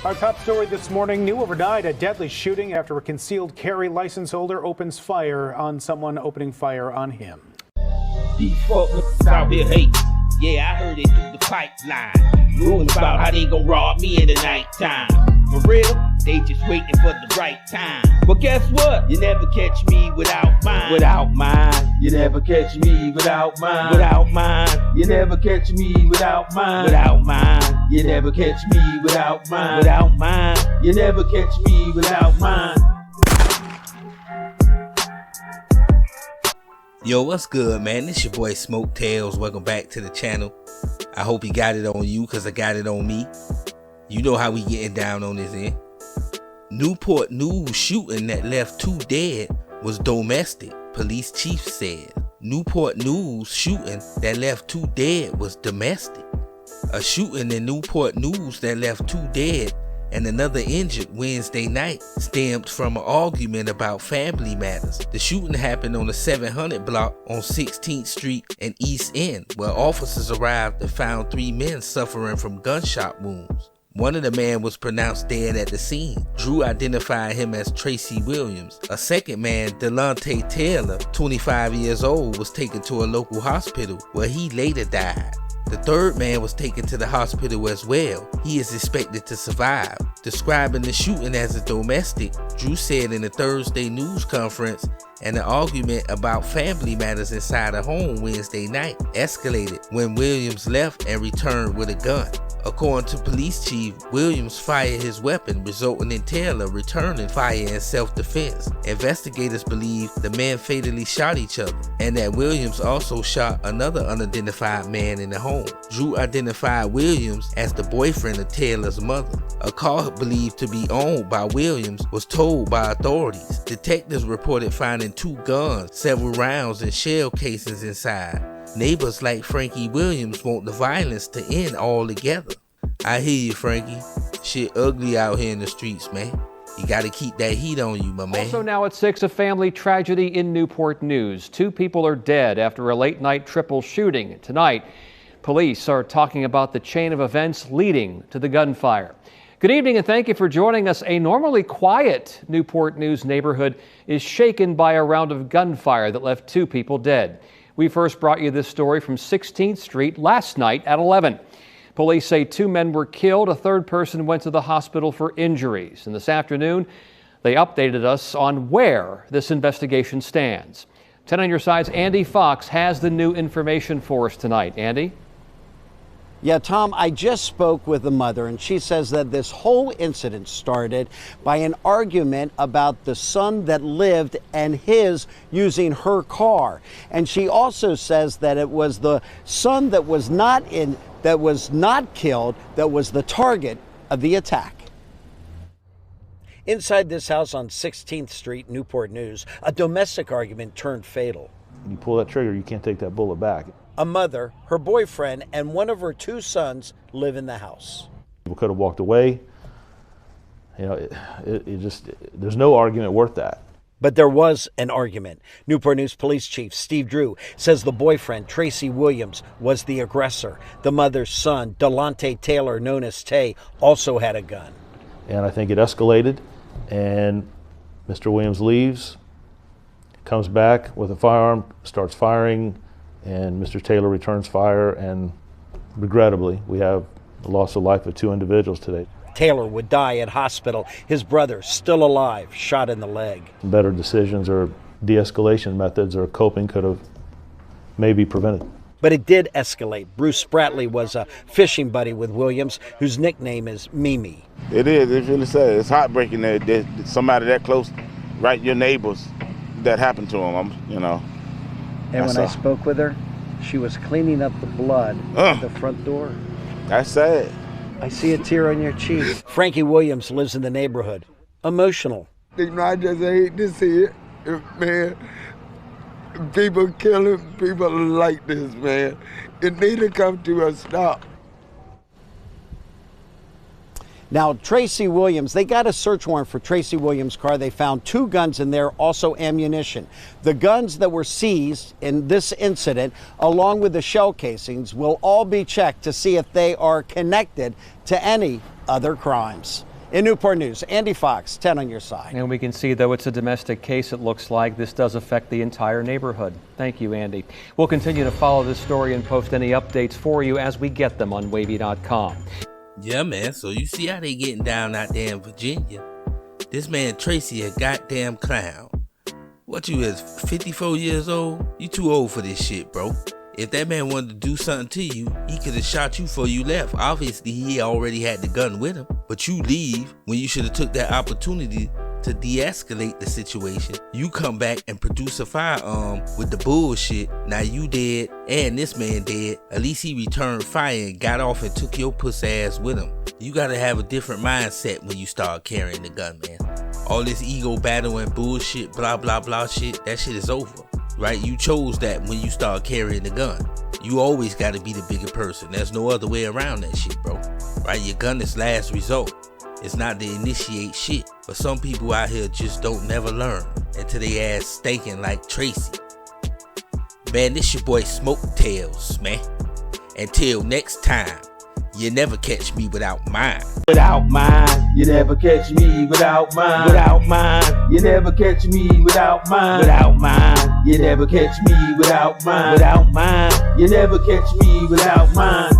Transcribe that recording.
Our top story this morning, new overnight, a deadly shooting after a concealed carry license holder opens fire on someone opening fire on him. These folks out here hate. Yeah, I heard it through the pipeline. Rumors about how they gon' rob me in the nighttime. For real, they just waiting for the right time. But guess what? You never catch me without mine. Without mine. You never catch me without mine. Without mine. You never catch me without mine. Without mine. You never catch me without mine. Without mine. You never catch me without mine. Yo, what's good, man? It's your boy Smoke Tails. Welcome back to the channel. I hope you got it on you, because I got it on me. You know how we getting down on this end. Newport News shooting that left 2 dead was domestic, police chief said. Newport News shooting that left 2 dead was domestic. A shooting in Newport News that left 2 dead and another injured Wednesday night stemmed from an argument about family matters. The shooting happened on the 700 block on 16th Street and East End, where officers arrived and found 3 men suffering from gunshot wounds. One of the men was pronounced dead at the scene. Drew identified him as Tracy Williams. A second man, Delonte Taylor, 25 years old, was taken to a local hospital where he later died. The third man was taken to the hospital as well. He is expected to survive. Describing the shooting as a domestic, Drew said in a Thursday news conference, and the argument about family matters inside a home Wednesday night escalated when Williams left and returned with a gun. According to police chief, Williams fired his weapon, resulting in Taylor returning fire in self-defense. Investigators believe the men fatally shot each other, and that Williams also shot another unidentified man in the home. Drew identified Williams as the boyfriend of Taylor's mother. A car believed to be owned by Williams was towed by authorities. Detectives reported finding 2 guns, several rounds, and shell casings inside. Neighbors like Frankie Williams want the violence to end altogether. I hear you, Frankie. Shit ugly out here in the streets, man. You gotta keep that heat on you, my man. Also now at 6, a family tragedy in Newport News. 2 people are dead after a late night triple shooting. Tonight, police are talking about the chain of events leading to the gunfire. Good evening and thank you for joining us. A normally quiet Newport News neighborhood is shaken by a round of gunfire that left 2 people dead. We first brought you this story from 16th Street last night at 11. Police say 2 men were killed. A third person went to the hospital for injuries. And this afternoon, they updated us on where this investigation stands. 10 on your side's Andy Fox has the new information for us tonight. Andy? Yeah, Tom, I just spoke with the mother, and she says that this whole incident started by an argument about the son that lived and his using her car. And she also says that it was the son that was not killed that was the target of the attack. Inside this house on 16th Street, Newport News, a domestic argument turned fatal. When you pull that trigger, you can't take that bullet back. A mother, her boyfriend, and one of her 2 sons live in the house. People could have walked away. You know, there's no argument worth that. But there was an argument. Newport News Police Chief Steve Drew says the boyfriend, Tracy Williams, was the aggressor. The mother's son, Delonte Taylor, known as Tay, also had a gun. And I think it escalated, and Mr. Williams leaves, comes back with a firearm, starts firing, and Mr. Taylor returns fire, and regrettably, we have the loss of life of 2 individuals today. Taylor would die at hospital. His brother, still alive, shot in the leg. Better decisions or de-escalation methods or coping could have maybe prevented. But it did escalate. Bruce Spratley was a fishing buddy with Williams, whose nickname is Mimi. It is. It's really sad. It's heartbreaking that somebody that close, right, your neighbors, that happened to them, you know. And when I spoke with her, she was cleaning up the blood at the front door. That's sad. I see a tear on your cheek. Frankie Williams lives in the neighborhood. Emotional. You know, I just hate to see it, man. People killing people like this, man. It need to come to a stop. Now, Tracy Williams, they got a search warrant for Tracy Williams' car. They found 2 guns in there, also ammunition. The guns that were seized in this incident, along with the shell casings, will all be checked to see if they are connected to any other crimes. In Newport News, Andy Fox, 10 on your side. And we can see, though it's a domestic case, it looks like this does affect the entire neighborhood. Thank you, Andy. We'll continue to follow this story and post any updates for you as we get them on wavy.com. Yeah, man. So you see how they getting down out there in Virginia. This man Tracy a goddamn clown. What you is, 54 years old? You too old for this shit, bro. If that man wanted to do something to you, he could have shot you before you left. Obviously, he already had the gun with him. But you leave when you should have took that opportunity to de-escalate the situation. You come back and produce a firearm with the bullshit. Now you dead and this man dead. At least he returned fire and got off and took your puss ass with him. You gotta have a different mindset when you start carrying the gun, man. All this ego battle and bullshit, blah, blah, blah shit, that shit is over. Right? You chose that when you start carrying the gun. You always got to be the bigger person. There's no other way around that shit, bro. Right? Your gun is last resort. It's not to initiate shit. But some people out here just don't never learn until they ass stinking like Tracy. Man, this your boy Smoke Tails, man. Until next time, you never catch me without mine. Without mine, you never catch me without mine. Without mine, you never catch me without mine. Without mine, you never catch me without mine. Without mine, you never catch me without mine.